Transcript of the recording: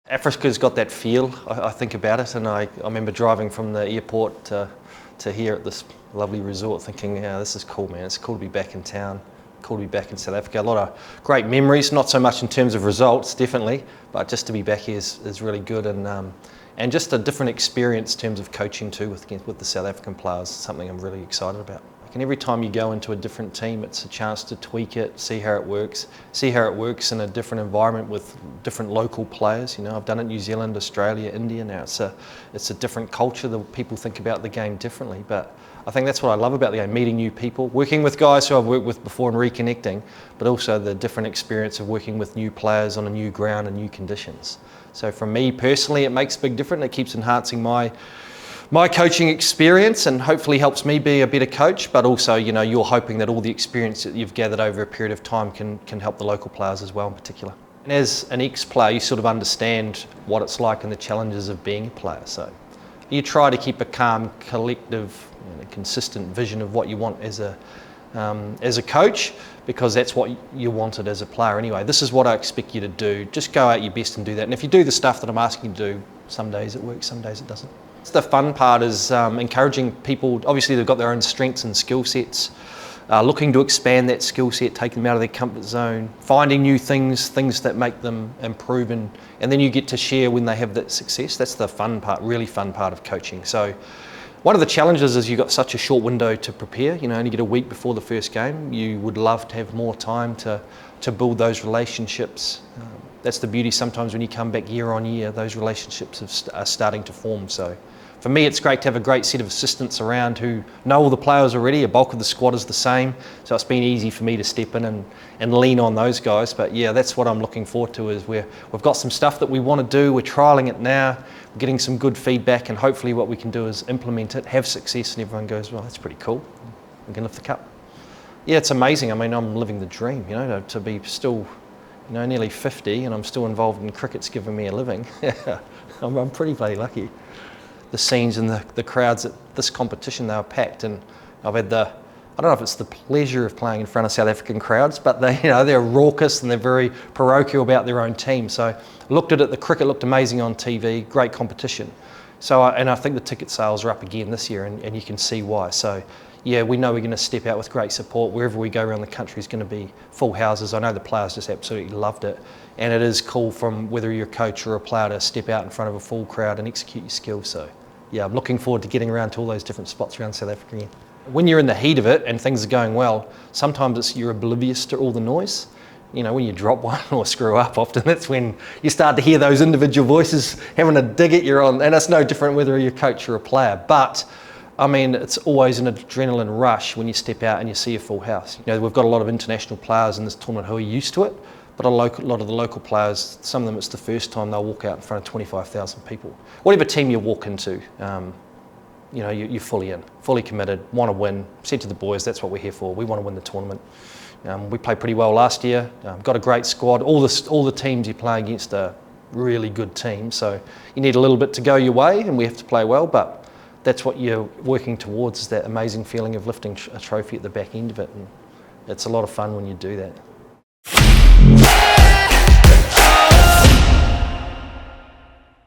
Africa's got that feel, I think about it, and I remember driving from the airport to here at this lovely resort thinking, yeah, this is cool, man. It's cool to be back in town, cool to be back in South Africa. A lot of great memories, not so much in terms of results, definitely, but just to be back here is really good, and just a different experience in terms of coaching too with the South African players, something I'm really excited about. And every time you go into a different team, it's a chance to tweak it, see how it works in a different environment with different local players. You know, I've done it in New Zealand, Australia, India now. It's a different culture. The people think about the game differently, but I think that's what I love about the game, meeting new people, working with guys who I've worked with before and reconnecting, but also the different experience of working with new players on a new ground and new conditions. So for me personally, it makes a big difference. It keeps enhancing my coaching experience and hopefully helps me be a better coach, but also, you know, you're hoping that all the experience that you've gathered over a period of time can help the local players as well in particular. And as an ex-player, you sort of understand what it's like and the challenges of being a player. So you try to keep a calm, collective, consistent vision of what you want as a coach, because that's what you wanted as a player anyway. This is what I expect you to do. Just go out your best and do that. And if you do the stuff that I'm asking you to do, some days it works, some days it doesn't. The fun part is encouraging people. Obviously they've got their own strengths and skill sets, looking to expand that skill set, taking them out of their comfort zone, finding new things that make them improve, and then you get to share when they have that success. That's the fun part, really fun part of coaching. So one of the challenges is you've got such a short window to prepare. You know, only get a week before the first game. You would love to have more time to build those relationships. That's the beauty sometimes when you come back year on year, those relationships are starting to form. So for me, it's great to have a great set of assistants around who know all the players already. A bulk of the squad is the same, so it's been easy for me to step in and lean on those guys. But yeah, that's what I'm looking forward to, is we've got some stuff that we want to do. We're trialling it now. We're getting some good feedback, and hopefully what we can do is implement it, have success, and everyone goes, well, that's pretty cool. We can lift the cup. Yeah, it's amazing. I mean, I'm living the dream, you know, to be still, you know, nearly 50 and I'm still involved in cricket's giving me a living. I'm pretty bloody lucky. The scenes and the crowds at this competition, they were packed, and I've had I don't know if it's the pleasure of playing in front of South African crowds, but they're raucous and they're very parochial about their own team. So I looked at it, the cricket looked amazing on TV, great competition. So I think the ticket sales are up again this year, and you can see why. So yeah, we know we're going to step out with great support. Wherever we go around the country is going to be full houses. I know the players just absolutely loved it. And it is cool, from whether you're a coach or a player, to step out in front of a full crowd and execute your skills. So yeah, I'm looking forward to getting around to all those different spots around South Africa again. When you're in the heat of it and things are going well, sometimes you're oblivious to all the noise. You know, when you drop one or screw up, often that's when you start to hear those individual voices having a dig at you on, and it's no different whether you're a coach or a player. But I mean, it's always an adrenaline rush when you step out and you see a full house. You know, we've got a lot of international players in this tournament who are used to it, but a lot of the local players, some of them it's the first time they'll walk out in front of 25,000 people. Whatever team you walk into, you know, you're fully in, fully committed, want to win. Said to the boys, that's what we're here for. We want to win the tournament. We played pretty well last year. Got a great squad. All the teams you play against are really good teams. So you need a little bit to go your way, and we have to play well. But that's what you're working towards, is that amazing feeling of lifting a trophy at the back end of it. And it's a lot of fun when you do that.